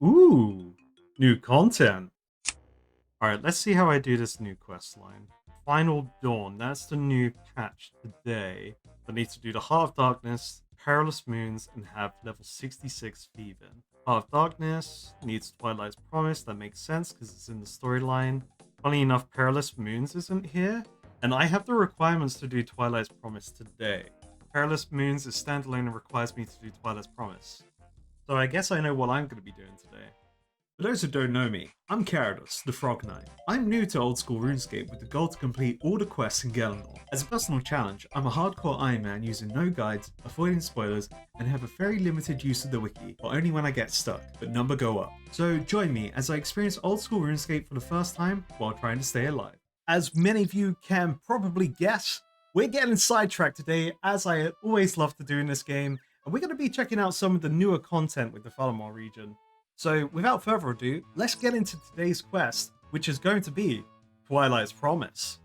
Ooh, new content. Alright, let's see how I do this new quest line. Final Dawn, that's the new patch today. I need to do the Heart of Darkness, Perilous Moons, and have level 66 Thieving. Heart of Darkness needs Twilight's Promise, that makes sense because it's in the storyline. Funny enough, Perilous Moons isn't here, and I have the requirements to do Twilight's Promise today. Perilous Moons is standalone and requires me to do Twilight's Promise. So I guess I know what I'm going to be doing today. For those who don't know me, I'm Carados, the Frog Knight. I'm new to Old School Runescape with the goal to complete all the quests in Galenor. As a personal challenge, I'm a hardcore Ironman using no guides, avoiding spoilers, and have a very limited use of the wiki, but only when I get stuck, but number go up. So join me as I experience Old School Runescape for the first time while trying to stay alive. As many of you can probably guess, we're getting sidetracked today, as I always love to do in this game, and we're going to be checking out some of the newer content with the Falamar region. So without further ado, let's get into today's quest, which is going to be Twilight's Promise.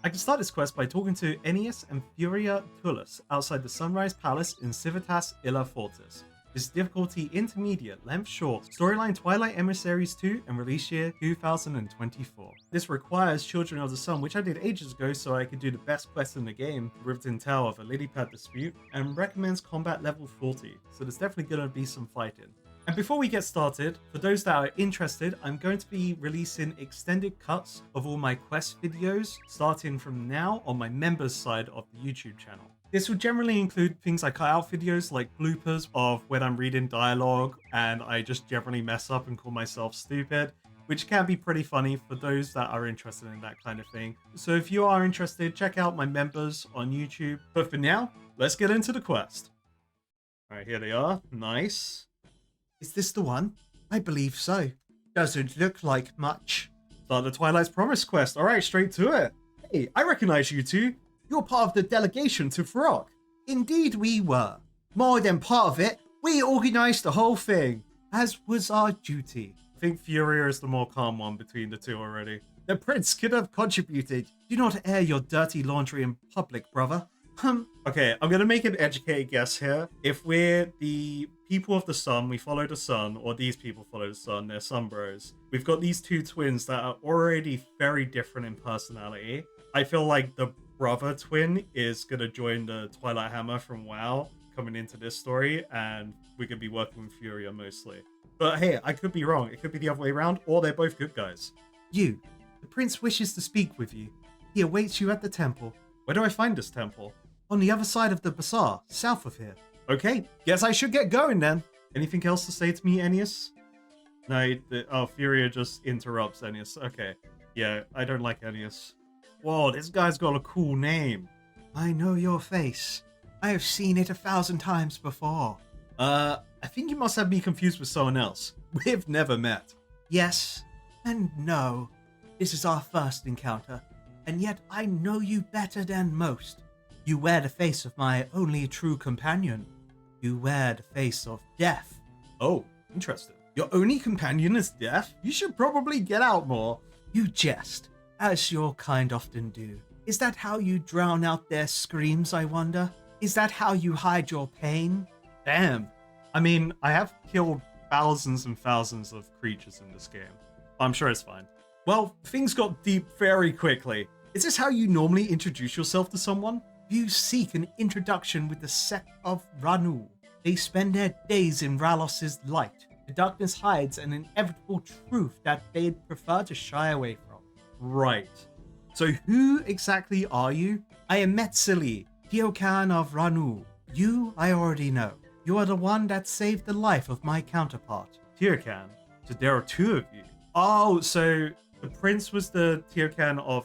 I can start this quest by talking to Aeneas and Furia Tullus outside the Sunrise Palace in Civitas Illa Fortis. This is difficulty intermediate, length short, storyline Twilight Emissaries 2 and release year 2024. This requires Children of the Sun, which I did ages ago so I could do the best quest in the game, Riveting Tale of a Lilypad Dispute, and recommends combat level 40, so there's definitely going to be some fighting. And before we get started, for those that are interested, I'm going to be releasing extended cuts of all my quest videos starting from now on my members side of the YouTube channel. This will generally include things I cut out videos like bloopers of when I'm reading dialogue and I just generally mess up and call myself stupid, which can be pretty funny for those that are interested in that kind of thing. So if you are interested, check out my members on YouTube. But for now, let's get into the quest. Alright, here they are. Nice. Is this the one? I believe so. Doesn't look like much. Start the Twilight's Promise quest. Alright, straight to it. Hey, I recognize you two. You're part of the delegation to Frog. Indeed we were. More than part of it, we organized the whole thing, as was our duty. I think Furia is the more calm one between the two already. The prince could have contributed. Do not air your dirty laundry in public, brother. Okay, I'm gonna make an educated guess here. If we're the people of the sun, we follow the sun, or these people follow the sun, they're sun bros. We've got these two twins that are already very different in personality. I feel like the brother twin is gonna join the Twilight Hammer from WoW coming into this story, and we're gonna be working with Furia mostly. But hey, I could be wrong. It could be the other way around, or they're both good guys. You, the prince wishes to speak with you. He awaits you at the temple. Where do I find this temple? On the other side of the bazaar, south of here. Okay, guess I should get going then. Anything else to say to me, Aeneas? No, Furia just interrupts Aeneas. Okay, yeah, I don't like Aeneas. Whoa, this guy's got a cool name. I know your face. I have seen it 1,000 times before. I think you must have me confused with someone else. We've never met. Yes, and no. This is our first encounter, and yet I know you better than most. You wear the face of my only true companion. You wear the face of death. Oh, interesting. Your only companion is death? You should probably get out more. You jest, as your kind often do. Is that how you drown out their screams, I wonder? Is that how you hide your pain? Damn. I mean, I have killed thousands and thousands of creatures in this game. I'm sure it's fine. Well, things got deep very quickly. Is this how you normally introduce yourself to someone? You seek an introduction with the sect of Ranu. They spend their days in Ralos's light. The darkness hides an inevitable truth that they'd prefer to shy away from. Right. So who exactly are you? I am Metzili, Teokan of Ranu. You, I already know. You are the one that saved the life of my counterpart. Teokan? So there are two of you. Oh, so the prince was the Teokan of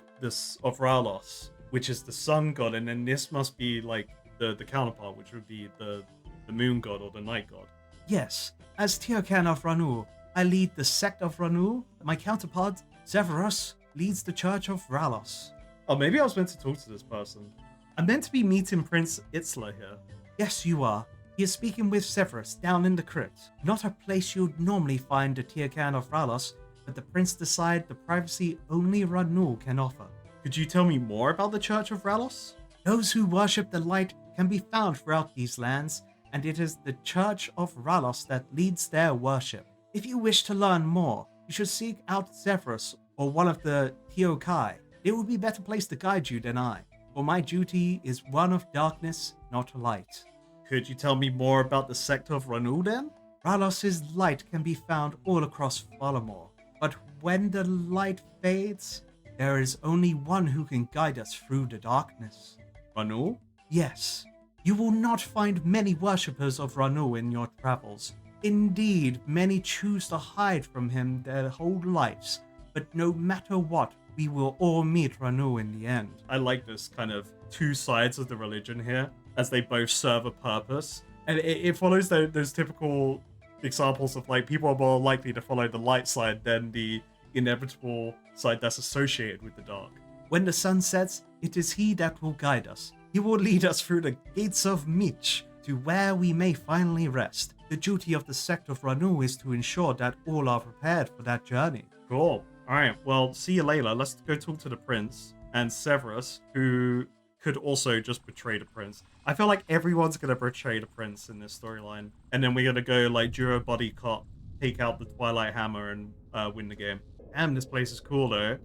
Ralos, which is the sun god, and then this must be like the counterpart, which would be the moon god or the night god. Yes, as Teokan of Ranu, I lead the sect of Ranu. My counterpart, Severus, leads the church of Ralos. Oh, maybe I was meant to talk to this person. I'm meant to be meeting Prince Itzla here. Yes, you are. He is speaking with Severus down in the crypt. Not a place you'd normally find the Teokan of Ralos, but the prince decided the privacy only Ranu can offer. Could you tell me more about the Church of Ralos? Those who worship the light can be found throughout these lands, and it is the Church of Ralos that leads their worship. If you wish to learn more, you should seek out Severus or one of the Teokai. They will be better placed to guide you than I, for my duty is one of darkness, not light. Could you tell me more about the sect of Ranul then? Ralos's light can be found all across Valamor, but when the light fades, there is only one who can guide us through the darkness. Ranul? Yes, you will not find many worshippers of Ranul in your travels. Indeed, many choose to hide from him their whole lives, but no matter what, we will all meet Ranul in the end. I like this kind of two sides of the religion here, as they both serve a purpose. And it follows those typical examples of like people are more likely to follow the light side than the inevitable side that's associated with the dark. When the sun sets, it is he that will guide us. He will lead us through the gates of Mich to where we may finally rest. The duty of the sect of Ranul is to ensure that all are prepared for that journey. Cool. Alright, well, see you later. Let's go talk to the prince and Severus, who could also just betray the prince. I feel like everyone's gonna betray the prince in this storyline. And then we're gonna go like duo body cop, take out the Twilight Hammer and win the game. Damn, this place is cool though.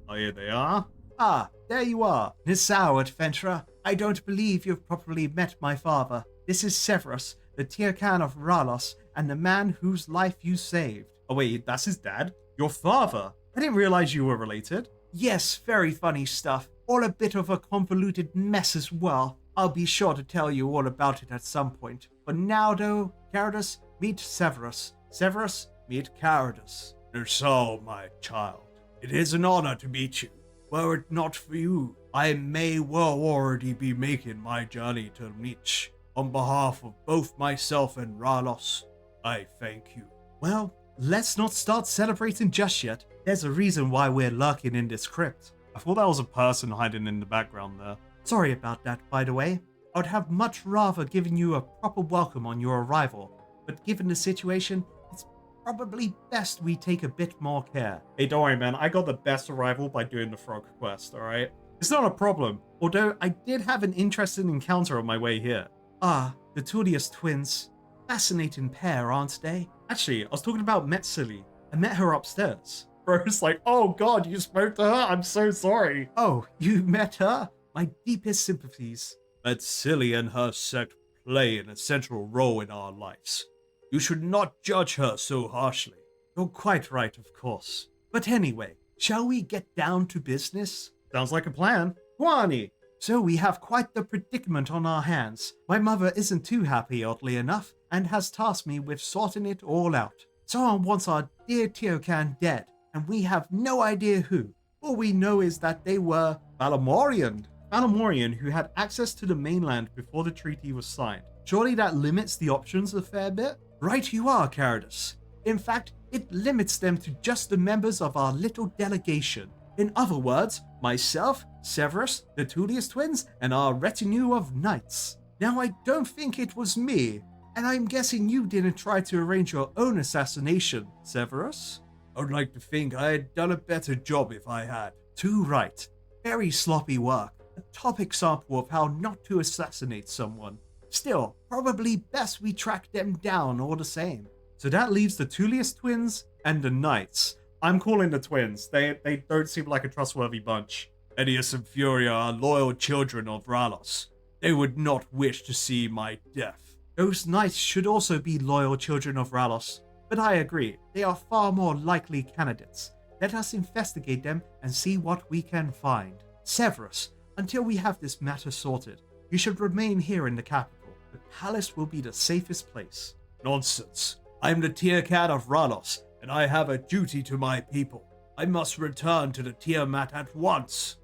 Oh, here they are. Ah, there you are, Nisao, adventurer. I don't believe you've properly met my father. This is Severus, the Tirkan of Ralos, and the man whose life you saved. Oh wait, that's his dad? Your father? I didn't realize you were related. Yes, very funny stuff. All a bit of a convoluted mess as well. I'll be sure to tell you all about it at some point. For now though, Caradus, meet Severus. Severus, meet Caradus. So, my child, it is an honor to meet you. Were it not for you, I may well already be making my journey to Mich. On behalf of both myself and Ralos, I thank you. Well, let's not start celebrating just yet. There's a reason why we're lurking in this crypt. I thought that was a person hiding in the background there. Sorry about that, by the way. I would have much rather given you a proper welcome on your arrival, but given the situation, it's probably best we take a bit more care. Hey, don't worry, man. I got the best arrival by doing the frog quest, alright? It's not a problem, although I did have an interesting encounter on my way here. Ah, the Tullius twins. Fascinating pair, aren't they? Actually, I was talking about Metzili. I met her upstairs. Bro's like, oh god, you spoke to her? I'm so sorry. Oh, you met her? My deepest sympathies. Metzili and her sect play an essential role in our lives. You should not judge her so harshly. You're quite right, of course. But anyway, shall we get down to business? Sounds like a plan. Kwani! So we have quite the predicament on our hands. My mother isn't too happy, oddly enough, and has tasked me with sorting it all out. Someone wants our dear Teokan dead, and we have no idea who. All we know is that they were Valamorian. Valamorian who had access to the mainland before the treaty was signed. Surely that limits the options a fair bit? Right you are, Caradus. In fact, it limits them to just the members of our little delegation. In other words, myself, Severus, the Tullius twins, and our retinue of knights. Now I don't think it was me, and I'm guessing you didn't try to arrange your own assassination, Severus? I would like to think I had done a better job if I had. Too right. Very sloppy work. A top example of how not to assassinate someone. Still, probably best we track them down all the same. So that leaves the Tullius twins and the knights. I'm calling the twins. They don't seem like a trustworthy bunch. Edius and Furia are loyal children of Ralos. They would not wish to see my death. Those knights should also be loyal children of Ralos. But I agree, they are far more likely candidates. Let us investigate them and see what we can find. Severus, until we have this matter sorted, you should remain here in the capital. The palace will be the safest place. Nonsense. I am the Tirkan of Ralos, and I have a duty to my people. I must return to the Tiamat at once.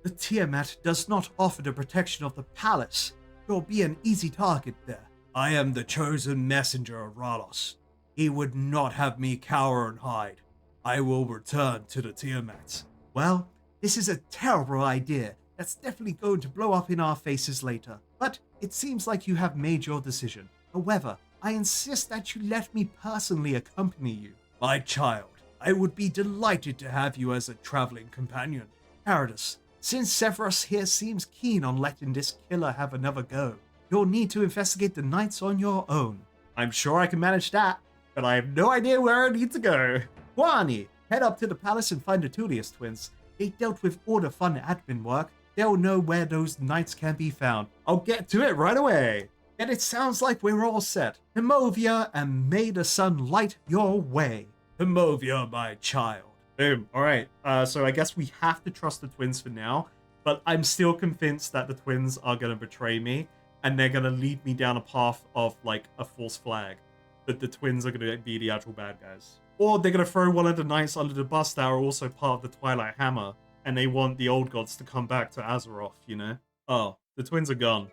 The Tiamat does not offer the protection of the palace. You'll be an easy target there. I am the chosen messenger of Ralos. He would not have me cower and hide. I will return to the Tiamat. Well, this is a terrible idea. That's definitely going to blow up in our faces later. But it seems like you have made your decision. However, I insist that you let me personally accompany you. My child, I would be delighted to have you as a traveling companion. Caradus, since Severus here seems keen on letting this killer have another go, you'll need to investigate the knights on your own. I'm sure I can manage that. but I have no idea where I need to go. Wani, head up to the palace and find the Tullius twins. They dealt with all the fun admin work. They'll know where those knights can be found. I'll get to it right away. And it sounds like we're all set. Himovia, and may the sun light your way. Himovia, my child. Boom. All right. So I guess we have to trust the twins for now, but I'm still convinced that the twins are going to betray me, and they're going to lead me down a path of, like, a false flag. That the twins are going to be the actual bad guys. Or they're going to throw one of the knights under the bus that are also part of the Twilight Hammer, and they want the old gods to come back to Azeroth, you know? Oh, the twins are gone.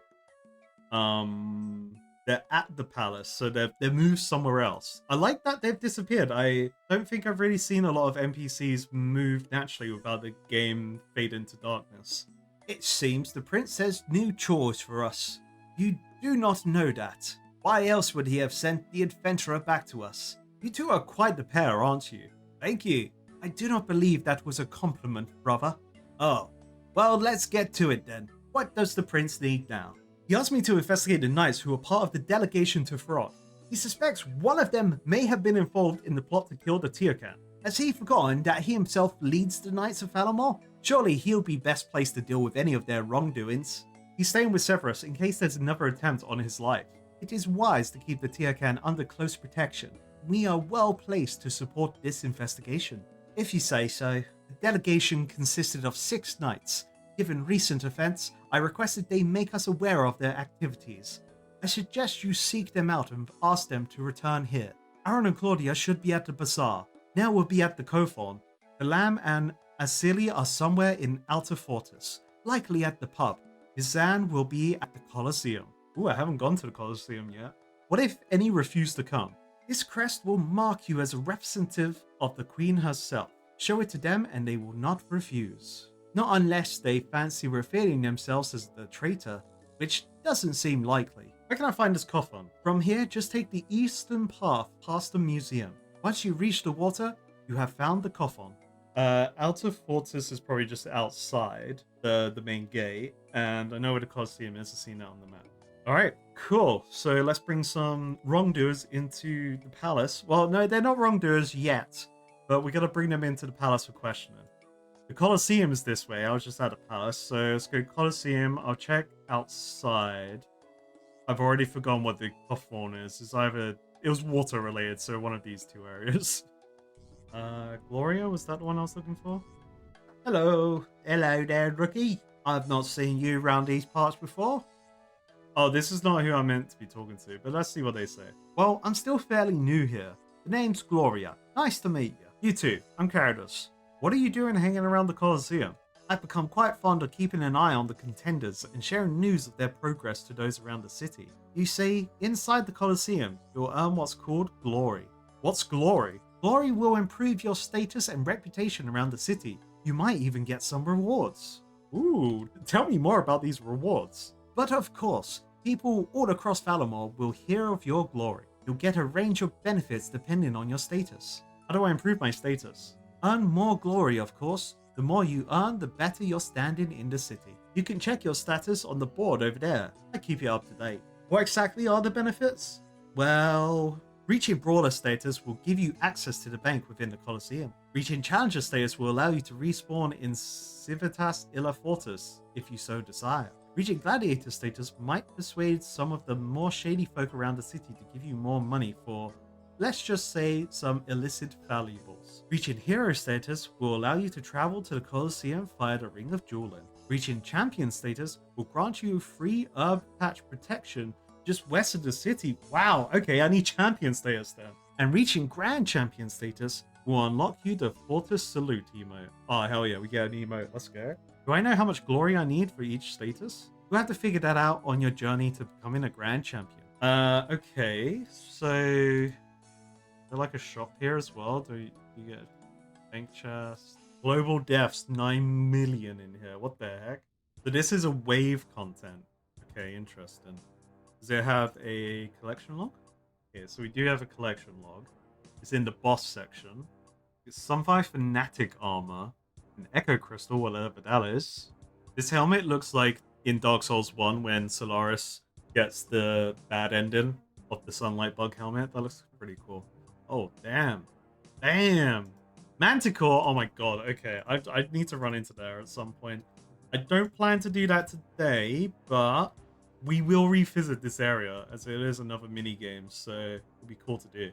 They're at the palace, so they've moved somewhere else. I like that they've disappeared. I don't think I've really seen a lot of NPCs move naturally without the game fade into darkness. It seems the prince has new chores for us. You do not know that. Why else would he have sent the adventurer back to us? You two are quite the pair, aren't you? Thank you. I do not believe that was a compliment, brother. Oh, well, let's get to it then. What does the prince need now? He asked me to investigate the knights who were part of the delegation to Throt. He suspects one of them may have been involved in the plot to kill the Tirkan. Has he forgotten that he himself leads the Knights of Falamor? Surely he'll be best placed to deal with any of their wrongdoings. He's staying with Severus in case there's another attempt on his life. It is wise to keep the Tirkan under close protection. We are well placed to support this investigation. If you say so. The delegation consisted of 6 knights. Given recent events, I requested they make us aware of their activities. I suggest you seek them out and ask them to return here. Aaron and Claudia should be at the bazaar. Nell will be at the Kothon. The Lamb and Asilia are somewhere in Alta Fortis, likely at the pub. Izan will be at the Colosseum. Ooh, I haven't gone to the Colosseum yet. What if any refuse to come? This crest will mark you as a representative of the Queen herself. Show it to them and they will not refuse. Not unless they fancy revealing themselves as the traitor, which doesn't seem likely. Where can I find this Kothon? From here, just take the eastern path past the museum. Once you reach the water, you have found the Kothon. Alta Fortis is probably just outside the main gate, and I know where the Colosseum is. I've seen that on the map. Alright, cool. So let's bring some wrongdoers into the palace. Well, no, they're not wrongdoers yet, but we're going to bring them into the palace for questioning. The Colosseum is this way. I was just at the palace, so let's go Colosseum. I'll check outside. I've already forgotten what the Kothon is. It was water related, so one of these 2 areas. Gloria, was that the one I was looking for? Hello. Hello there, rookie. I've not seen you around these parts before. Oh, this is not who I meant to be talking to, but let's see what they say. Well, I'm still fairly new here. The name's Gloria. Nice to meet you. You too. I'm Caridas. What are you doing hanging around the Colosseum? I've become quite fond of keeping an eye on the contenders and sharing news of their progress to those around the city. You see, inside the Colosseum, you'll earn what's called glory. What's glory? Glory will improve your status and reputation around the city. You might even get some rewards. Ooh, tell me more about these rewards. But of course, people all across Falamor will hear of your glory. You'll get a range of benefits depending on your status. How do I improve my status? Earn more glory, of course. The more you earn, the better your standing in the city. You can check your status on the board over there. I keep it up to date. What exactly are the benefits? Well, reaching brawler status will give you access to the bank within the Colosseum. Reaching challenger status will allow you to respawn in Civitas Illa Fortis if you so desire. Reaching gladiator status might persuade some of the more shady folk around the city to give you more money for, let's just say, some illicit valuables. Reaching hero status will allow you to travel to the Colosseum via the Ring of Jewelin. Reaching champion status will grant you free herb patch protection just west of the city. Wow, okay, I need champion status then. And reaching grand champion status will unlock you the Fortis Salute emote. Oh, hell yeah, we get an emote. Let's go. Do I know how much glory I need for each status? You'll have to figure that out on your journey to becoming a grand champion. Okay, so there like a shop here as well? Do you get a bank chest? Global deaths, 9 million in here. What the heck? So this is a wave content. Okay, interesting. Does it have a collection log? Okay, so we do have a collection log. It's in the boss section. It's Sunfire Fanatic armor, an Echo Crystal, whatever that is. This helmet looks like in Dark Souls 1 when Solaris gets the bad ending of the Sunlight Bug helmet. That looks pretty cool. Oh, damn. Damn. Manticore. Oh my god. Okay. I need to run into there at some point. I don't plan to do that today, but we will revisit this area as it is another mini game, so it'll be cool to do.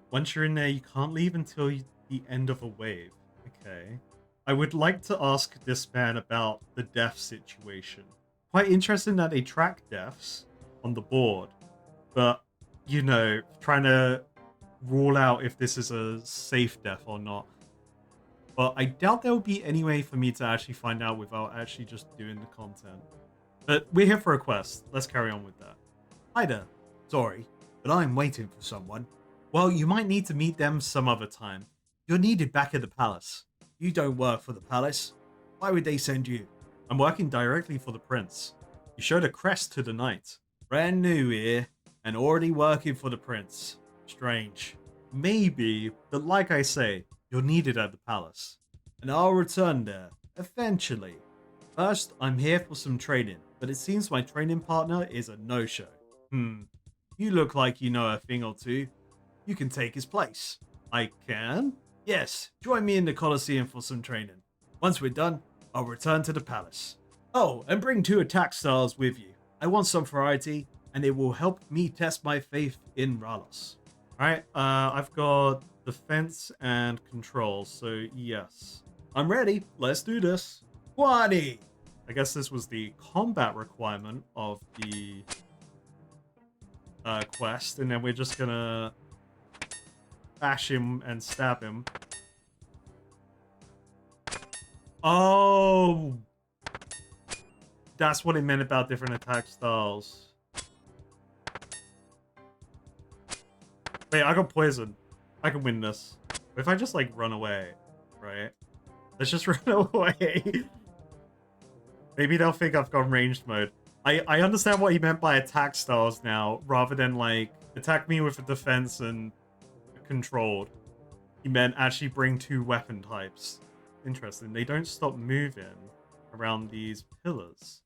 Once you're in there, you can't leave until the end of a wave. Okay. I would like to ask this man about the death situation. Quite interesting that they track deaths on the board, but, you know, trying to rule out if this is a safe death or not. But I doubt there will be any way for me to actually find out without actually just doing the content. But we're here for a quest. Let's carry on with that. Hi there. Sorry, but I'm waiting for someone. Well, you might need to meet them some other time. You're needed back at the palace. You don't work for the palace. Why would they send you? I'm working directly for the prince. You showed a crest to the knight. Brand new here, and already working for the prince. Strange. Maybe, but like I say, you're needed at the palace. And I'll return there, eventually. First, I'm here for some training, but it seems my training partner is a no-show. You look like you know a thing or two. You can take his place. I can? Yes, join me in the Colosseum for some training. Once we're done, I'll return to the palace. Oh, and bring 2 attack styles with you. I want some variety, and it will help me test my faith in Ralos. Alright, I've got defense and control, so yes. I'm ready. Let's do this. 20! I guess this was the combat requirement of the quest, and then we're just gonna bash him and stab him. Oh! That's what it meant about different attack styles. Wait, I got poisoned. I can win this. If I just, like, run away, right? Let's just run away. Maybe they'll think I've gone ranged mode. I understand what he meant by attack styles now, rather than, like, attack me with a defense and controlled. He meant actually bring 2 weapon types. Interesting. They don't stop moving around these pillars.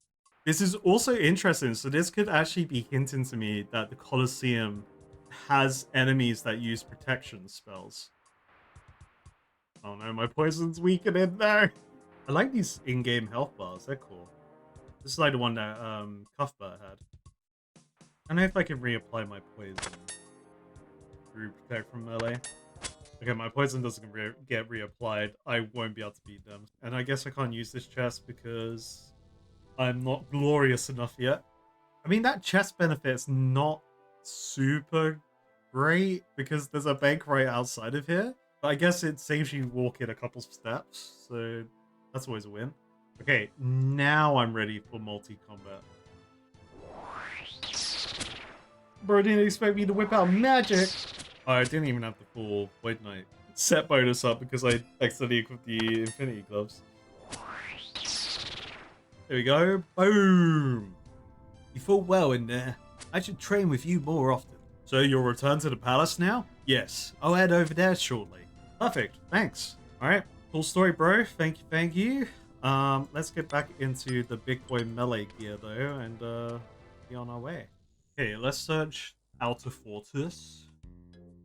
This is also interesting. So this could actually be hinting to me that the Colosseum has enemies that use protection spells. Oh no, my poison's weakening there. I like these in-game health bars. They're cool. This is like the one that Cuthbert had. I don't know if I can reapply my poison through Protect from Melee. Okay, my poison doesn't get reapplied. I won't be able to beat them. And I guess I can't use this chest because I'm not glorious enough yet. I mean, that chest benefit's not super great because there's a bank right outside of here. But I guess it saves you walking a couple steps, so that's always a win. Okay, now I'm ready for multi-combat. Bro didn't expect me to whip out magic. Oh, I didn't even have the full Void Knight set bonus up because I accidentally equipped the Infinity Gloves. There we go. Boom. You fought well in there. I should train with you more often. So you'll return to the palace now? Yes, I'll head over there shortly. Perfect. Thanks. All right. Cool story, bro. Thank you. Thank you. Let's get back into the big boy melee gear though, and be on our way. Okay, let's search Outer Fortress.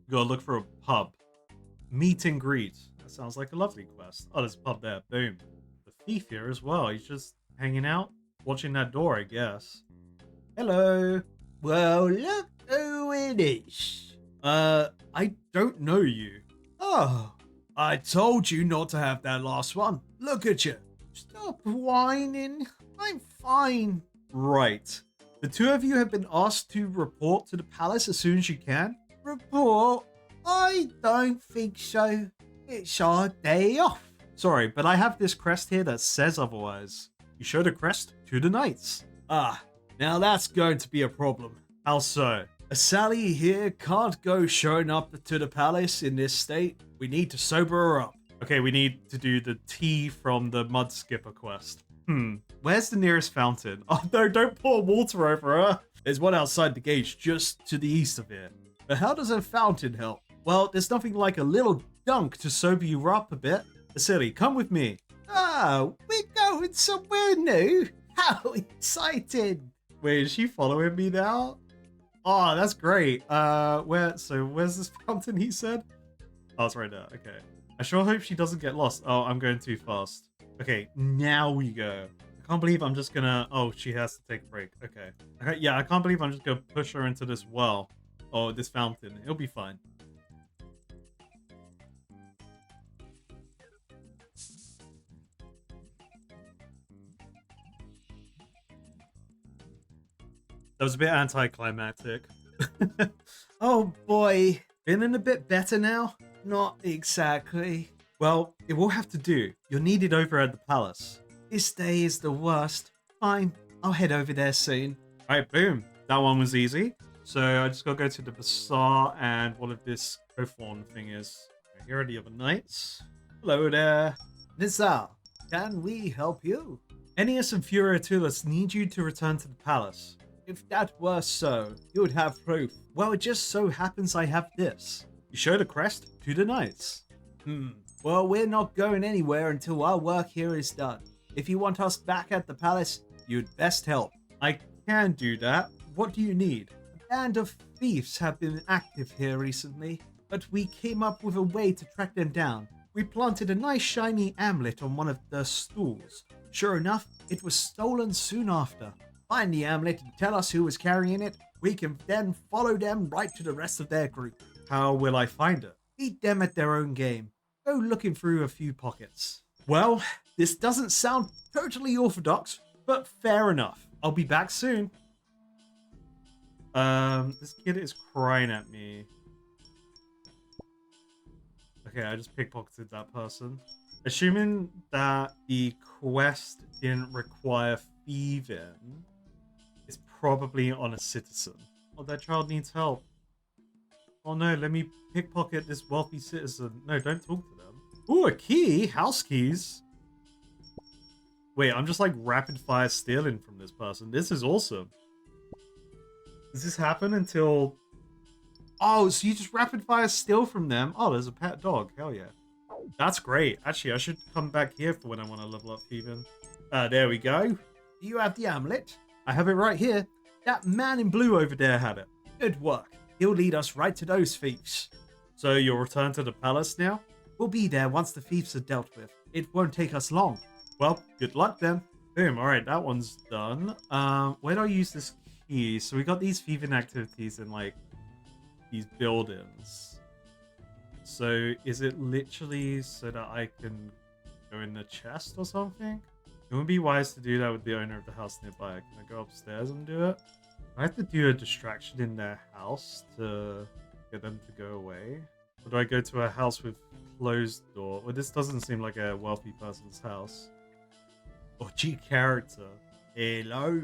Gotta look for a pub. Meet and greet. That sounds like a lovely quest. Oh, there's a pub there. Boom. The thief here as well. He's just hanging out, watching that door, I guess. Hello. Well, look who it is. I don't know you. Oh, I told you not to have that last one. Look at you. Stop whining. I'm fine. Right. The 2 of you have been asked to report to the palace as soon as you can. Report? I don't think so. It's our day off. Sorry, but I have this crest here that says otherwise. You show the crest to the knights. Ah, now that's going to be a problem. How so? A Sally here can't go showing up to the palace in this state. We need to sober her up. Okay, we need to do the tea from the Mud Skipper quest. Where's the nearest fountain? Oh no, don't pour water over her. There's one outside the gate just to the east of here. But how does a fountain help? Well, there's nothing like a little dunk to sober you up a bit. Silly, come with me. Oh, we're going somewhere new. How exciting. Wait, is she following me now? Oh, that's great. Where's this fountain he said? Oh, it's right there. Okay. I sure hope she doesn't get lost. Oh, I'm going too fast. Okay, now we go. I can't believe I'm just gonna... Oh, she has to take a break. Okay. Okay, yeah, I can't believe I'm just gonna push her into this well. Oh, this fountain. It'll be fine. That was a bit anticlimactic. Oh boy, feeling a bit better now? Not exactly. Well, it will have to do. You're needed over at the palace. This day is the worst. Fine, I'll head over there soon. Alright, boom. That one was easy. So I just gotta go to the bazaar and what if this Kofon thing is. Here are the other knights. Hello there. Nizar, can we help you? Ennius and Furiatulus need you to return to the palace. If that were so, you would have proof. Well, it just so happens I have this. You show the crest to the knights. Well, we're not going anywhere until our work here is done. If you want us back at the palace, you'd best help. I can do that. What do you need? A band of thieves have been active here recently, but we came up with a way to track them down. We planted a nice shiny amulet on one of the stools. Sure enough, it was stolen soon after. Find the amulet and tell us who was carrying it. We can then follow them right to the rest of their group. How will I find it? Beat them at their own game. Go looking through a few pockets. Well, this doesn't sound totally orthodox, but fair enough. I'll be back soon. This kid is crying at me. Okay, I just pickpocketed that person. Assuming that the quest didn't require thieving, it's probably on a citizen. Oh, that child needs help. Oh no, let me pickpocket this wealthy citizen. No, don't talk to them. Ooh, a key? House keys? Wait, I'm just like rapid fire stealing from this person. This is awesome. Does this happen until... Oh, so you just rapid fire steal from them? Oh, there's a pet dog. Hell yeah. That's great. Actually, I should come back here for when I want to level up thieving. There we go. Do you have the amulet? I have it right here. That man in blue over there had it. Good work. He'll lead us right to those thieves. So you'll return to the palace now? We'll be there once the thieves are dealt with. It won't take us long. Well, good luck then. Boom. All right, that one's done. Where do I use this key? So we got these thieving activities in like these buildings. So is it literally so that I can go in the chest or something? It would be wise to do that with the owner of the house nearby. Can I go upstairs and do it? I have to do a distraction in their house to get them to go away. Or do I go to a house with closed door? Well, this doesn't seem like a wealthy person's house. Oh, gee, character. Hello.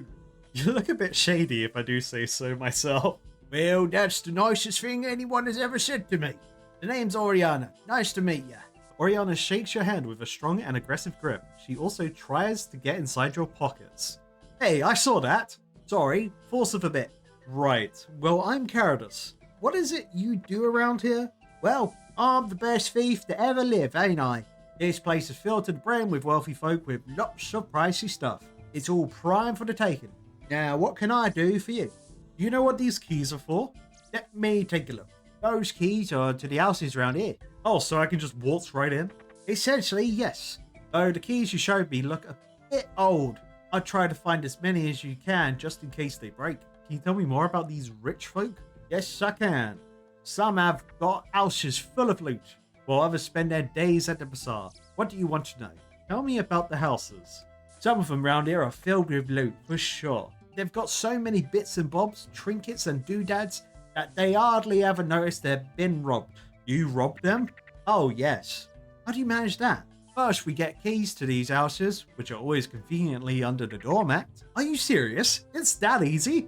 You look a bit shady if I do say so myself. Well, that's the nicest thing anyone has ever said to me. The name's Oriana. Nice to meet you. Oriana shakes your hand with a strong and aggressive grip. She also tries to get inside your pockets. Hey, I saw that. Sorry, force of a bit. Right. Well, I'm Caradus. What is it you do around here? Well, I'm the best thief to ever live, ain't I? This place is filled to the brim with wealthy folk with lots of pricey stuff. It's all prime for the taking. Now, what can I do for you? Do you know what these keys are for? Let me take a look. Those keys are to the houses around here. Oh, so I can just waltz right in? Essentially, yes. Though the keys you showed me look a bit old. I'd try to find as many as you can just in case they break. Can you tell me more about these rich folk? Yes, I can. Some have got houses full of loot, while others spend their days at the bazaar. What do you want to know? Tell me about the houses. Some of them round here are filled with loot, for sure. They've got so many bits and bobs, trinkets and doodads that they hardly ever notice they've been robbed. You robbed them? Oh, yes. How do you manage that? First, we get keys to these houses, which are always conveniently under the doormat. Are you serious? It's that easy?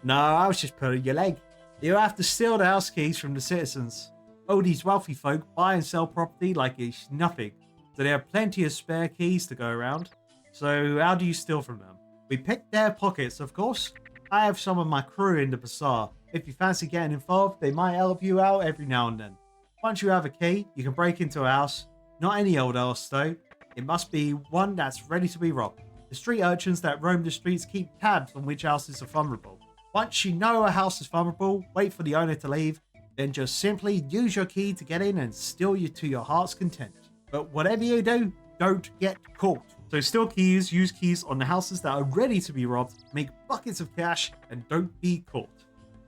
No, I was just pulling your leg. You have to steal the house keys from the citizens. Oh, these wealthy folk buy and sell property like it's nothing, so they have plenty of spare keys to go around. So how do you steal from them? We pick their pockets, of course. I have some of my crew in the bazaar. If you fancy getting involved, they might help you out every now and then. Once you have a key, you can break into a house. Not any old house, though. It must be one that's ready to be robbed. The street urchins that roam the streets keep tabs on which houses are vulnerable. Once you know a house is vulnerable, wait for the owner to leave, then just simply use your key to get in and steal you to your heart's content. But whatever you do, don't get caught. So steal keys, use keys on the houses that are ready to be robbed, make buckets of cash, and don't be caught.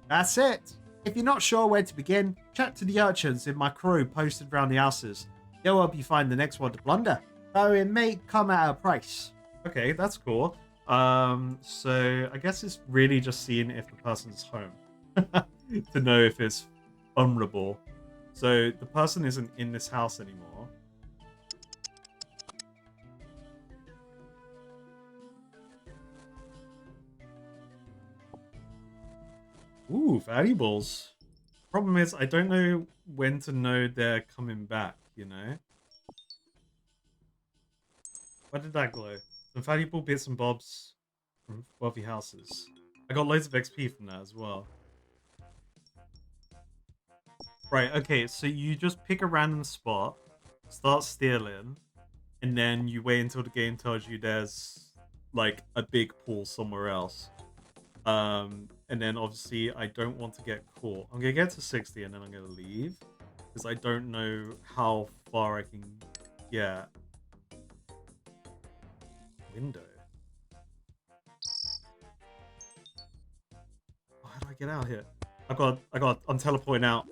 That's it. If you're not sure where to begin, chat to the urchins in my crew posted around the houses. They'll help you find the next one to plunder, though it may come at a price. Okay, that's cool. So I guess it's really just seeing if the person's home to know if it's vulnerable. So the person isn't in this house anymore. Ooh, valuables. Problem is, I don't know when to know they're coming back, you know? Why did that glow? Some valuable bits and bobs from wealthy houses. I got loads of XP from that as well. Right, okay, so you just pick a random spot, start stealing, and then you wait until the game tells you there's, like, a big pool somewhere else. And then obviously I don't want to get caught. I'm gonna get to 60 and then I'm gonna leave because I don't know how far I can get. Window. Oh, how do I get out here? I'm teleporting out.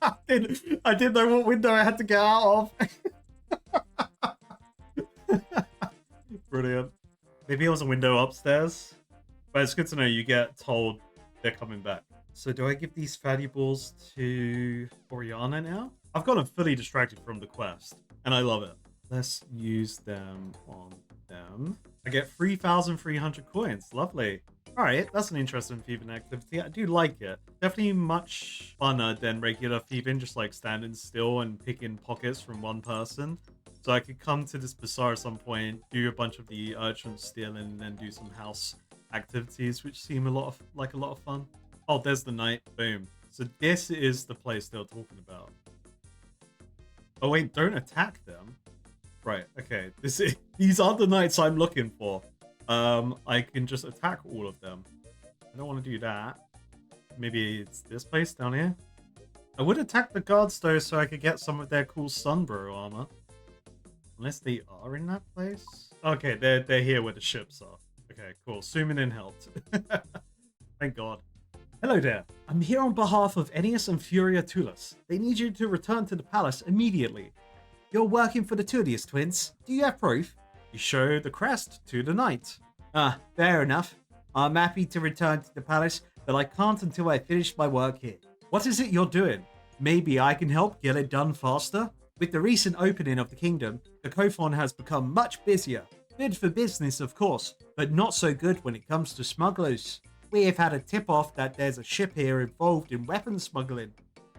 I didn't know what window I had to get out of. Brilliant. Maybe it was a window upstairs. But it's good to know you get told they're coming back. So do I give these valuables to Oriana now? I've gotten fully distracted from the quest, and I love it. Let's use them on them. I get 3,300 coins. Lovely. All right, that's an interesting thieving activity. I do like it. Definitely much funner than regular thieving, just like standing still and picking pockets from one person. So I could come to this bazaar at some point, do a bunch of the urchin stealing, and then do some house activities, which seem like a lot of fun. Oh, there's the knight. Boom. So this is the place they're talking about. Oh wait, don't attack them. Right. Okay. These are the knights I'm looking for. I can just attack all of them. I don't want to do that. Maybe it's this place down here. I would attack the guards though, so I could get some of their cool sunbro armor. Unless they are in that place. Okay, they're here where the ships are. Okay, cool. Zooming in helped. Thank God. Hello there. I'm here on behalf of Ennius and Furia Tullus. They need you to return to the palace immediately. You're working for the Tullius twins. Do you have proof? You show the crest to the knight. Ah, fair enough. I'm happy to return to the palace, but I can't until I finish my work here. What is it you're doing? Maybe I can help get it done faster? With the recent opening of the kingdom, the Kothon has become much busier. Good for business, of course, but not so good when it comes to smugglers. We have had a tip-off that there's a ship here involved in weapons smuggling,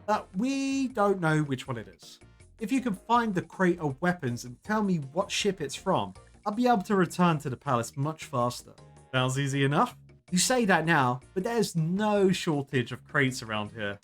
but we don't know which one it is. If you can find the crate of weapons and tell me what ship it's from, I'll be able to return to the palace much faster. Sounds easy enough. You say that now, but there's no shortage of crates around here.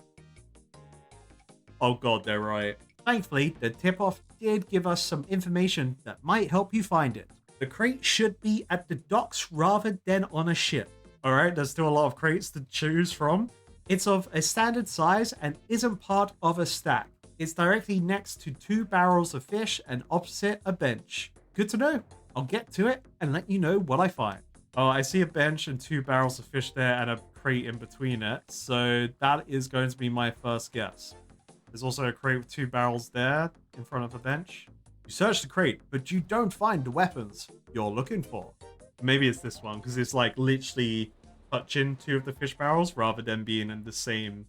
Oh god, they're right. Thankfully, the tip-off did give us some information that might help you find it. The crate should be at the docks rather than on a ship. Alright, there's still a lot of crates to choose from. It's of a standard size and isn't part of a stack. It's directly next to 2 barrels of fish and opposite a bench. Good to know. I'll get to it and let you know what I find. Oh, I see a bench and 2 barrels of fish there and a crate in between it. So that is going to be my first guess. There's also a crate with 2 barrels there in front of a bench. You search the crate, but you don't find the weapons you're looking for. Maybe it's this one, because it's like literally touching 2 of the fish barrels rather than being in the same...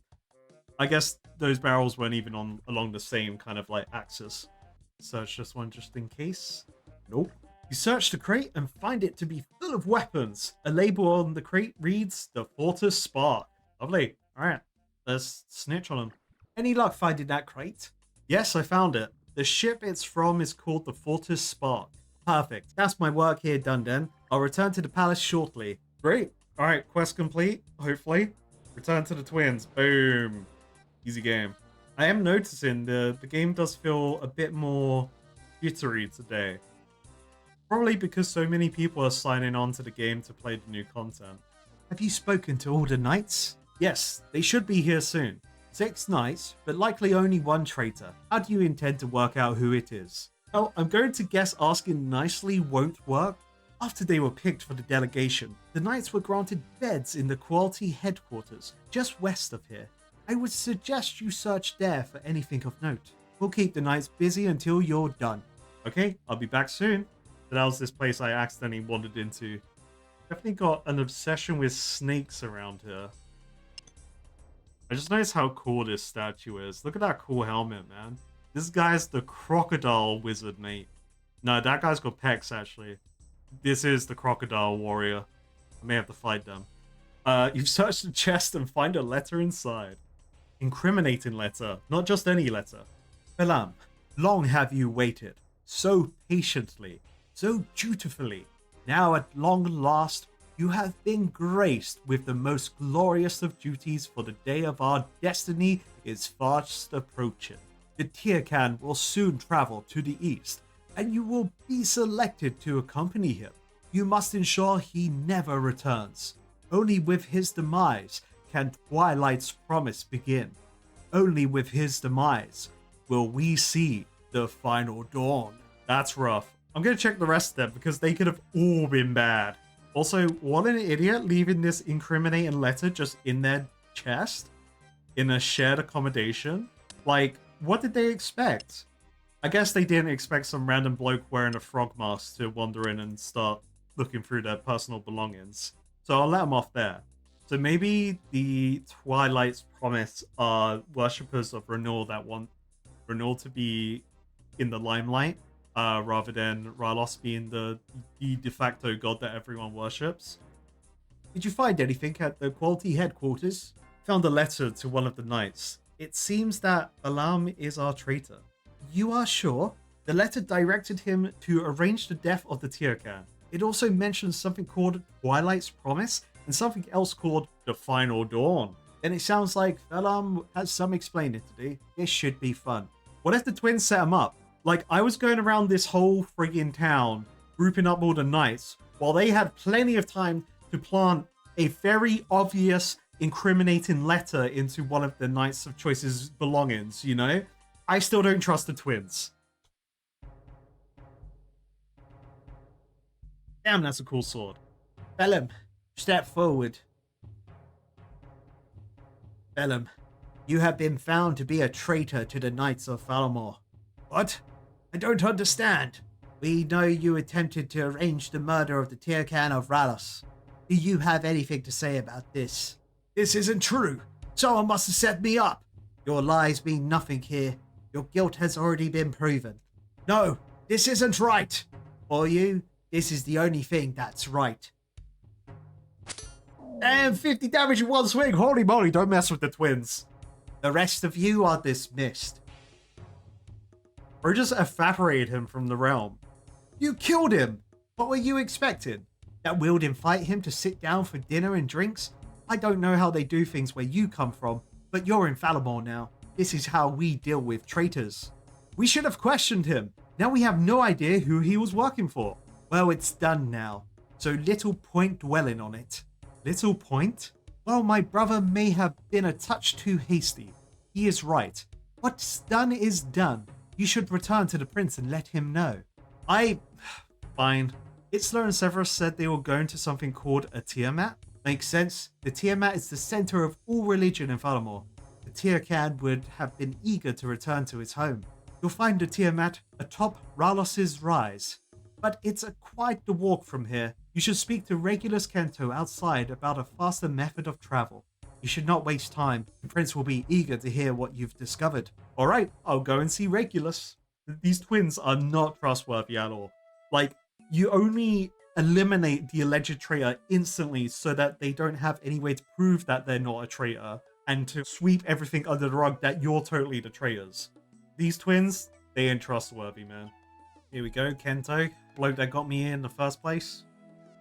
I guess those barrels weren't even along the same kind of like axis. Search this one just in case. Nope. You search the crate and find it to be full of weapons. A label on the crate reads, the Fortis Spark. Lovely. Alright, let's snitch on them. Any luck finding that crate? Yes, I found it. The ship it's from is called the Fortis Spark. Perfect. That's my work here done then. I'll return to the palace shortly. Great. Alright, quest complete, hopefully. Return to the twins. Boom. Easy game. I am noticing the game does feel a bit more jittery today. Probably because so many people are signing on to the game to play the new content. Have you spoken to all the knights? Yes, they should be here soon. 6 knights, but likely only one traitor. How do you intend to work out who it is? Well, I'm going to guess asking nicely won't work. After they were picked for the delegation, the knights were granted beds in the quality headquarters, just west of here. I would suggest you search there for anything of note. We'll keep the knights busy until you're done. Okay, I'll be back soon. So that was this place I accidentally wandered into. Definitely got an obsession with snakes around here. I just noticed how cool this statue is. Look at that cool helmet, man. This guy's the crocodile wizard, mate. No, that guy's got pecs, actually. This is the crocodile warrior. I may have to fight them. You've searched the chest and find a letter inside. Incriminating letter, not just any letter. Phelim, long have you waited, so patiently, so dutifully. Now at long last, you have been graced with the most glorious of duties, for the day of our destiny is fast approaching. The Tirkan will soon travel to the east, and you will be selected to accompany him. You must ensure he never returns. Only with his demise can Twilight's promise begin. Only with his demise will we see the final dawn. That's rough. I'm gonna check the rest of them because they could have all been bad. Also, what an idiot leaving this incriminating letter just in their chest in a shared accommodation. Like, what did they expect? I guess they didn't expect some random bloke wearing a frog mask to wander in and start looking through their personal belongings. So I'll let them off there. So maybe the Twilight's promise are worshippers of Renewal that want Renewal to be in the limelight, rather than Ralos being the de facto god that everyone worships. Did you find anything at the quality headquarters? Found a letter to one of the knights. It seems that Phelim is our traitor. You are sure? The letter directed him to arrange the death of the Tirkan. It also mentions something called Twilight's Promise and something else called The Final Dawn. Then it sounds like Phelim has some explaining to do. This should be fun. What if the twins set him up? Like, I was going around this whole friggin' town, grouping up all the knights, while they had plenty of time to plant a very obvious, incriminating letter into one of the Knights of Choice's belongings, you know? I still don't trust the twins. Damn, that's a cool sword. Phelim, step forward. Phelim, you have been found to be a traitor to the Knights of Falamor. What? I don't understand. We know you attempted to arrange the murder of the Tirkan of Ralos. Do you have anything to say about this? This isn't true. Someone must have set me up. Your lies mean nothing here. Your guilt has already been proven. No, this isn't right. For you, this is the only thing that's right. And 50 damage in one swing. Holy moly, don't mess with the twins. The rest of you are dismissed. Or just evaporated him from the realm. You killed him. What were you expecting? That we'll invite him to sit down for dinner and drinks? I don't know how they do things where you come from, but you're in Falamor now. This is how we deal with traitors. We should have questioned him. Now we have no idea who he was working for. Well, it's done now, so little point dwelling on it. Little point? Well, my brother may have been a touch too hasty. He is right. What's done is done. You should return to the prince and let him know. Fine. Itzler and Severus said they were going to something called a Tiamat. Makes sense. The Tiamat is the center of all religion in Falamor. The Tirkan would have been eager to return to its home. You'll find the Tiamat atop Ralos's rise. But it's quite the walk from here. You should speak to Regulus Kento outside about a faster method of travel. You should not waste time. The prince will be eager to hear what you've discovered. Alright, I'll go and see Regulus. These twins are not trustworthy at all. Like, you only eliminate the alleged traitor instantly so that they don't have any way to prove that they're not a traitor and to sweep everything under the rug that you're totally the traitors. These twins, they ain't trustworthy, man. Here we go, Kento, bloke that got me in the first place.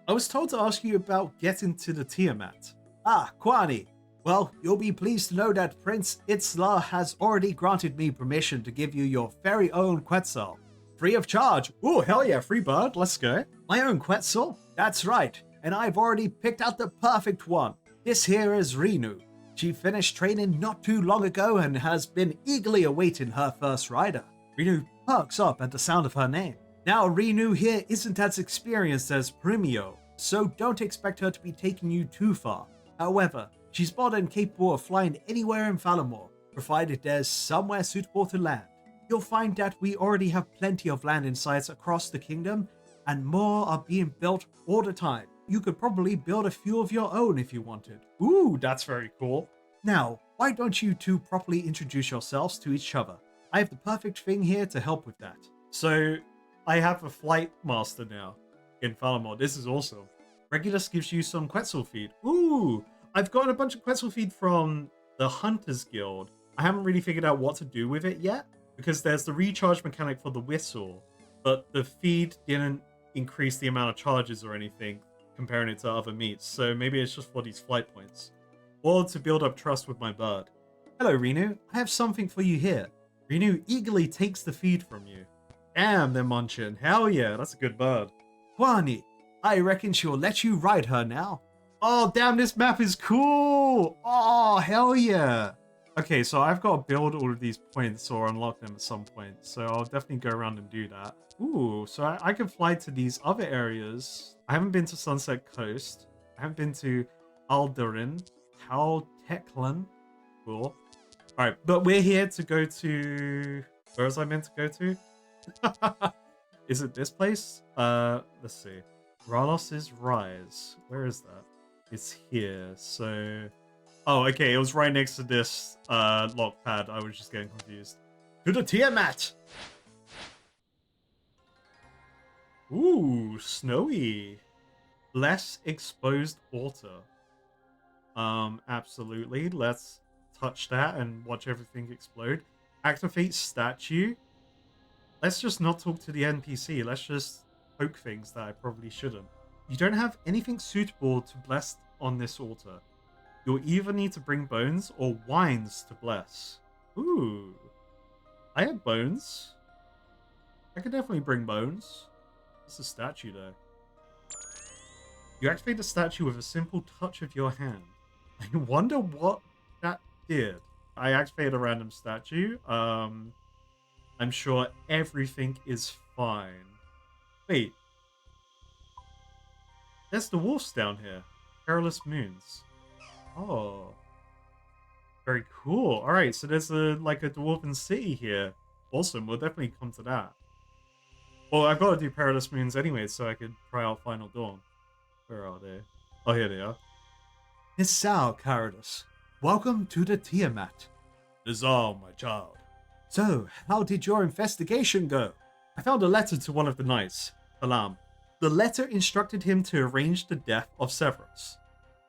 I was told to ask you about getting to the Tiamat. Ah, Kwani. Well, you'll be pleased to know that Prince Itzlar has already granted me permission to give you your very own Quetzal. Free of charge. Oh, hell yeah, free bird. Let's go. My own Quetzal? That's right. And I've already picked out the perfect one. This here is Renu. She finished training not too long ago and has been eagerly awaiting her first rider. Renu perks up at the sound of her name. Now, Renu here isn't as experienced as Primio, so don't expect her to be taking you too far. However, she's more than capable of flying anywhere in Valamor, provided there's somewhere suitable to land. You'll find that we already have plenty of landing sites across the kingdom, and more are being built all the time. You could probably build a few of your own if you wanted. Ooh, that's very cool. Now, why don't you two properly introduce yourselves to each other? I have the perfect thing here to help with that. So, I have a flight master now in Valamor. This is awesome. Regulus gives you some Quetzal feed. Ooh, I've gotten a bunch of Quetzal feed from the Hunters Guild. I haven't really figured out what to do with it yet, because there's the recharge mechanic for the whistle, but the feed didn't increase the amount of charges or anything, comparing it to other meats, so maybe it's just for these flight points. Or to build up trust with my bird. Hello, Renu. I have something for you here. Renu eagerly takes the feed from you. Damn, they're munching. Hell yeah, that's a good bird. Kwani, I reckon she'll let you ride her now. Oh, damn, this map is cool! Oh, hell yeah! Okay, so I've got to build all of these points or unlock them at some point, so I'll definitely go around and do that. Ooh, so I can fly to these other areas. I haven't been to Sunset Coast. I haven't been to Alderin, Halteklan. Cool. Alright, but we're here to go to... Where was I meant to go to? Is it this place? Let's see. Ralos's Rise. Where is that? It's here, so... Oh, okay, it was right next to this lock pad. I was just getting confused. To the Tiamat! Ooh, snowy. Less exposed water. Absolutely. Let's touch that and watch everything explode. Activate statue. Let's just not talk to the NPC. Let's just poke things that I probably shouldn't. You don't have anything suitable to bless on this altar. You'll either need to bring bones or wines to bless. Ooh. I have bones. I could definitely bring bones. It's a statue though. You activate the statue with a simple touch of your hand. I wonder what that did. I activated a random statue. I'm sure everything is fine. Wait. There's the wolves down here. Perilous Moons. Oh. Very cool. Alright, so there's like a dwarven city here. Awesome, we'll definitely come to that. Well, I've got to do Perilous Moons anyway, so I could try out Final Dawn. Where are they? Oh, here they are. Nissau, Caradus. Welcome to the Tiamat. Nizal, my child. So, how did your investigation go? I found a letter to one of the knights, Alam. The letter instructed him to arrange the death of Severus.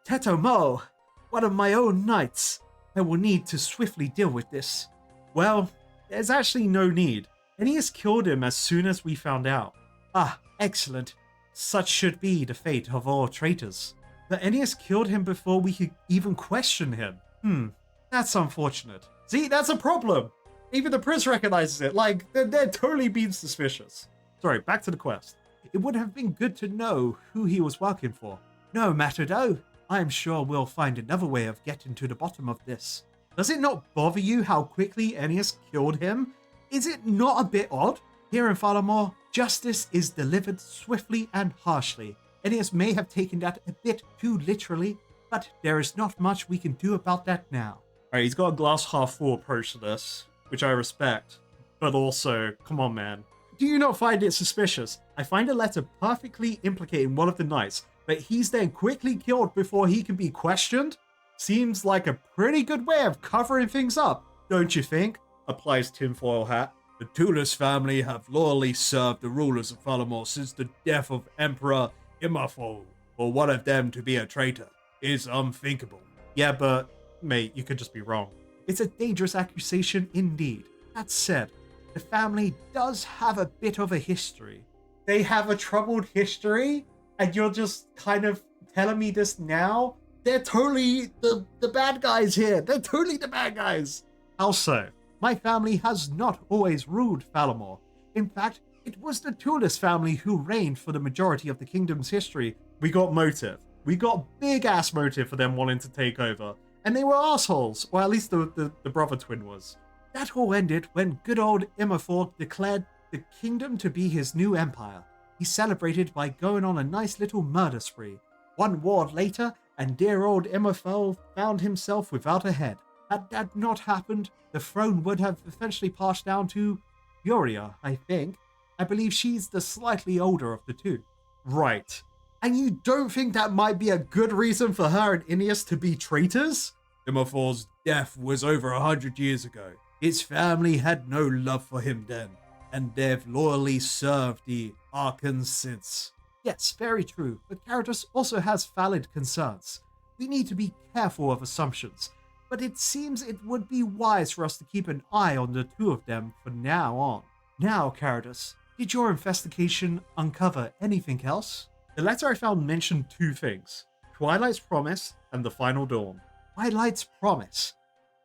Tetomo, one of my own knights. I will need to swiftly deal with this. Well, there's actually no need. Aeneas killed him as soon as we found out. Ah, excellent. Such should be the fate of all traitors. But Aeneas killed him before we could even question him. That's unfortunate. See, that's a problem. Even the prince recognizes it. Like, they're totally being suspicious. Sorry, back to the quest. It would have been good to know who he was working for. No matter though, I am sure we'll find another way of getting to the bottom of this. Does it not bother you how quickly Aeneas killed him? Is it not a bit odd? Here in Valamor, justice is delivered swiftly and harshly. Aeneas may have taken that a bit too literally, but there is not much we can do about that now. Alright, he's got a glass half full approach to this, which I respect. But also, come on man. Do you not find it suspicious? I find a letter perfectly implicating one of the knights, but he's then quickly killed before he can be questioned? Seems like a pretty good way of covering things up, don't you think? Applies tinfoil hat. The Tulis family have loyally served the rulers of Valamor since the death of Emperor Imafol. For one of them to be a traitor is unthinkable. Yeah, but, mate, you could just be wrong. It's a dangerous accusation indeed. That said, the family does have a bit of a history. They have a troubled history? And you're just kind of telling me this now? They're totally the bad guys here. They're totally the bad guys. How so? My family has not always ruled Valamor. In fact, it was the Tulis family who reigned for the majority of the kingdom's history. We got motive. We got big ass motive for them wanting to take over. and they were assholes, or at least the brother twin was. That all ended when good old Immerthor declared the kingdom to be his new empire. He celebrated by going on a nice little murder spree. One ward later, and dear old Immerthor found himself without a head. Had that not happened, the throne would have eventually passed down to Furia, I think. I believe she's the slightly older of the two. Right. And you don't think that might be a good reason for her and Ineos to be traitors? Immerthor's death was over 100 years ago. His family had no love for him then, and they've loyally served the Archons since. Yes, very true, but Gyarados also has valid concerns. We need to be careful of assumptions, but it seems it would be wise for us to keep an eye on the two of them from now on. Now, Gyarados, did your investigation uncover anything else? The letter I found mentioned two things: Twilight's Promise and the Final Dawn. Twilight's Promise?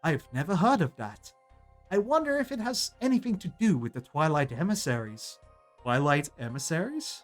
I've never heard of that. I wonder if it has anything to do with the Twilight Emissaries. Twilight Emissaries?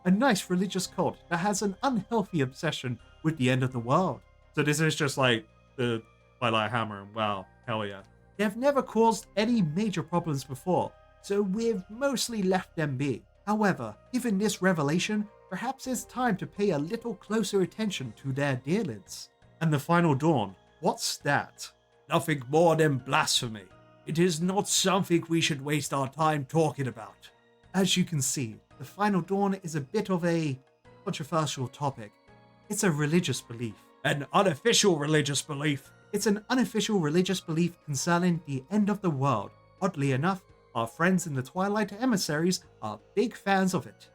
A nice religious cult that has an unhealthy obsession with the end of the world. So this is just like the Twilight Hammer, and wow, hell yeah. They've never caused any major problems before, so we've mostly left them be. However, given this revelation, perhaps it's time to pay a little closer attention to their dealings. And the Final Dawn, what's that? Nothing more than blasphemy. It is not something we should waste our time talking about. As you can see, the Final Dawn is a bit of a controversial topic. It's a religious belief. An unofficial religious belief. It's an unofficial religious belief concerning the end of the world. Oddly enough, our friends in the Twilight Emissaries are big fans of it.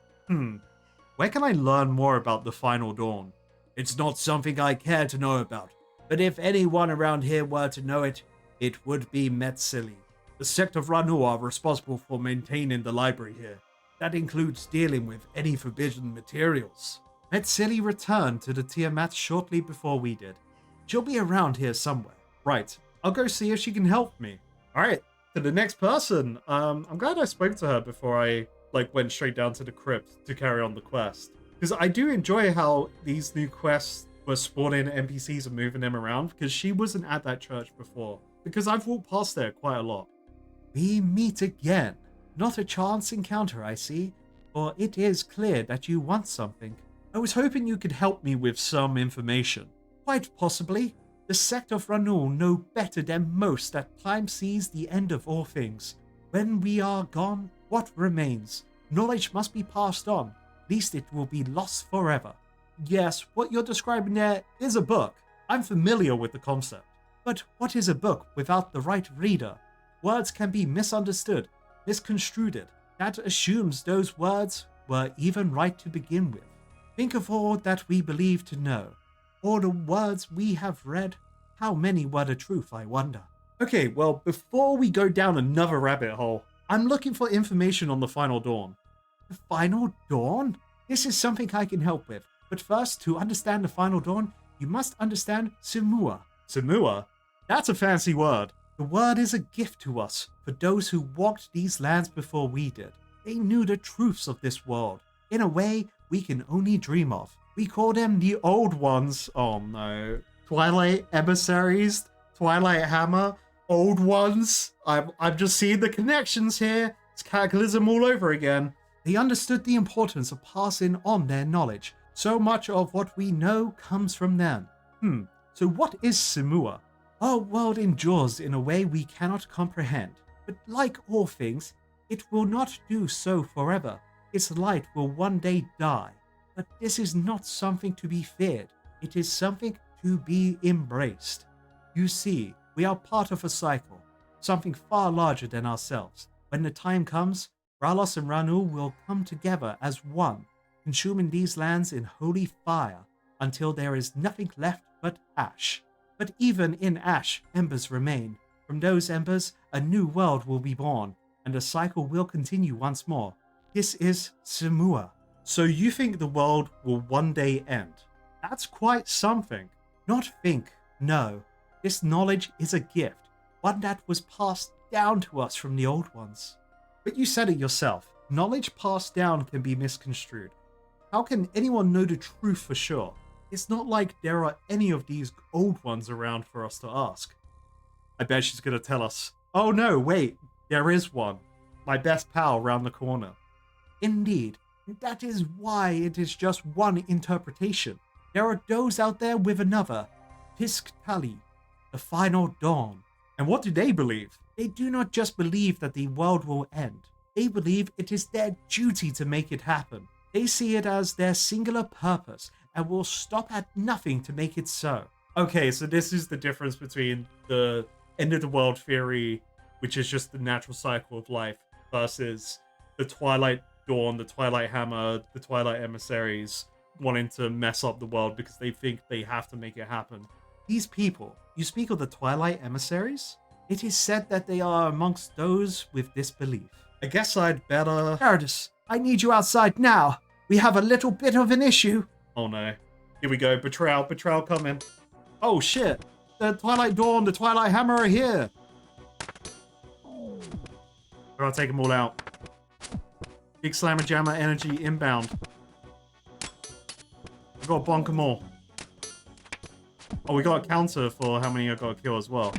Where can I learn more about the Final Dawn? It's not something I care to know about, but if anyone around here were to know it, it would be Metzili. The sect of Ranu are responsible for maintaining the library here. That includes dealing with any forbidden materials. Metzili returned to the Tiamat shortly before we did. She'll be around here somewhere. Right, I'll go see if she can help me. Alright, to the next person. I'm glad I spoke to her before I went straight down to the crypt to carry on the quest. Because I do enjoy how these new quests were spawning NPCs and moving them around, because she wasn't at that church before. Because I've walked past there quite a lot. We meet again. Not a chance encounter, I see, for it is clear that you want something. I was hoping you could help me with some information. Quite possibly. The sect of Ranul know better than most that time sees the end of all things. When we are gone, what remains? Knowledge must be passed on, lest it will be lost forever. Yes, what you're describing there is a book. I'm familiar with the concept. But what is a book without the right reader? Words can be misunderstood, misconstrued. That assumes those words were even right to begin with. Think of all that we believe to know. All the words we have read. How many were the truth, I wonder? Okay, well, before we go down another rabbit hole, I'm looking for information on the Final Dawn. The Final Dawn? This is something I can help with. But first, to understand the Final Dawn, you must understand Simua. Simua? That's a fancy word. The word is a gift to us, for those who walked these lands before we did. They knew the truths of this world, in a way we can only dream of. We call them the Old Ones. Oh no. Twilight Emissaries? Twilight Hammer? Old Ones? I'm just seeing the connections here. It's Cataclysm all over again. They understood the importance of passing on their knowledge. So much of what we know comes from them. So what is Simua? Our world endures in a way we cannot comprehend, but like all things, it will not do so forever. Its light will one day die, but this is not something to be feared. It is something to be embraced. You see, we are part of a cycle, something far larger than ourselves. When the time comes, Ralos and Ranu will come together as one, consuming these lands in holy fire until there is nothing left but ash. But even in ash, embers remain. From those embers, a new world will be born, and the cycle will continue once more. This is Simua. So you think the world will one day end? That's quite something. Not think, no. This knowledge is a gift, one that was passed down to us from the old ones. But you said it yourself. Knowledge passed down can be misconstrued. How can anyone know the truth for sure? It's not like there are any of these old ones around for us to ask. I bet she's gonna tell us, oh no, wait, there is one. My best pal round the corner. Indeed, that is why it is just one interpretation. There are those out there with another, Pisk Tali, the final dawn. And what do they believe? They do not just believe that the world will end. They believe it is their duty to make it happen. They see it as their singular purpose and will stop at nothing to make it so. Okay, so this is the difference between the end of the world theory, which is just the natural cycle of life, versus the Twilight Dawn, the Twilight Hammer, the Twilight Emissaries wanting to mess up the world because they think they have to make it happen. These people, you speak of the Twilight Emissaries? It is said that they are amongst those with this belief. I guess I'd better... Paradis, I need you outside now. We have a little bit of an issue. Oh no. Here we go. Betrayal coming. Oh shit. The Twilight Dawn, the Twilight Hammer are here. I'll take them all out. Big Slammer Jammer energy inbound. We gotta bonk them all. Oh, we got a counter for how many I gotta kill as well.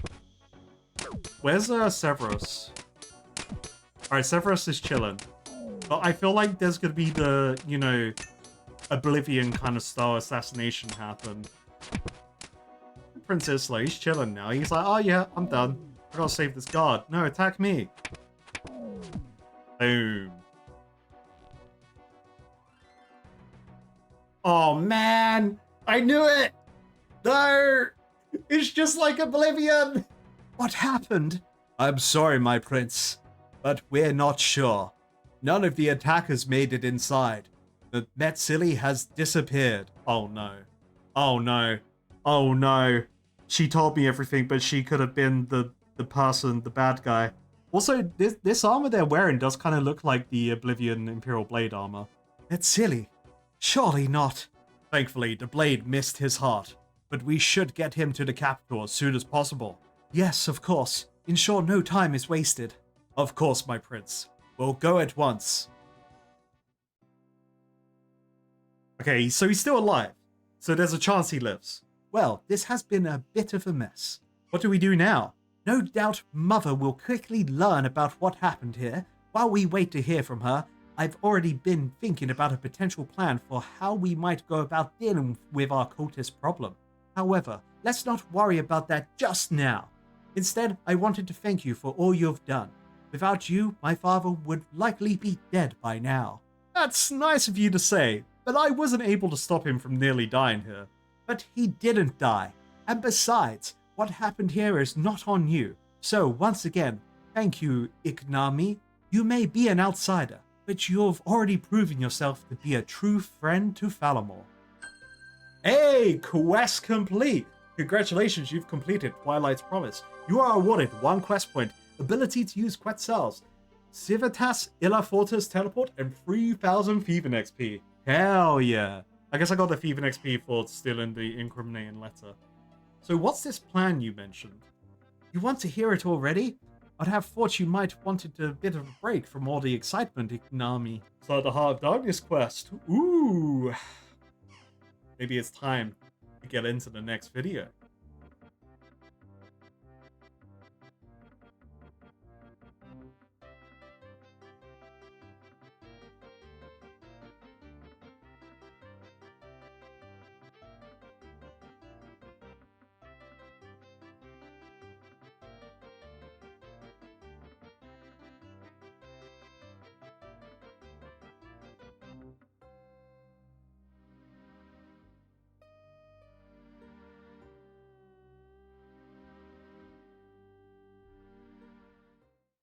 Where's Severus? Alright, Severus is chilling. But I feel like there's gonna be the, you know, Oblivion kind of style assassination happen. Princess Isla, he's chilling now. He's like, oh yeah, I'm done. I gotta save this guard. No, attack me. Boom. Oh man, I knew it. No, it's just like Oblivion. What happened? I'm sorry, my prince, but we're not sure. None of the attackers made it inside. The Metzili has disappeared. Oh no. Oh no. Oh no. She told me everything, but she could have been the person, the bad guy. Also, this armor they're wearing does kind of look like the Oblivion Imperial Blade armor. Metzili? Surely not. Thankfully, the blade missed his heart, but we should get him to the capital as soon as possible. Yes, of course. Ensure no time is wasted. Of course, my prince. We'll go at once. Okay, so he's still alive. So there's a chance he lives. Well, this has been a bit of a mess. What do we do now? No doubt Mother will quickly learn about what happened here. While we wait to hear from her, I've already been thinking about a potential plan for how we might go about dealing with our cultist problem. However, let's not worry about that just now. Instead, I wanted to thank you for all you've done. Without you, my father would likely be dead by now. That's nice of you to say, but I wasn't able to stop him from nearly dying here. But he didn't die. And besides, what happened here is not on you. So once again, thank you, Ignami. You may be an outsider, but you've already proven yourself to be a true friend to Falamore. Hey, quest complete! Congratulations, you've completed Twilight's Promise. You are awarded 1 quest point, ability to use Quetzals, Civitas Illa Fortis Teleport, and 3000 Thieving XP. Hell yeah! I guess I got the Thieving XP for stealing the incriminating letter. So what's this plan you mentioned? You want to hear it already? I'd have thought you might wanted a bit of a break from all the excitement, Ignami. So the Heart of Darkness quest. Ooh! Maybe it's time to get into the next video.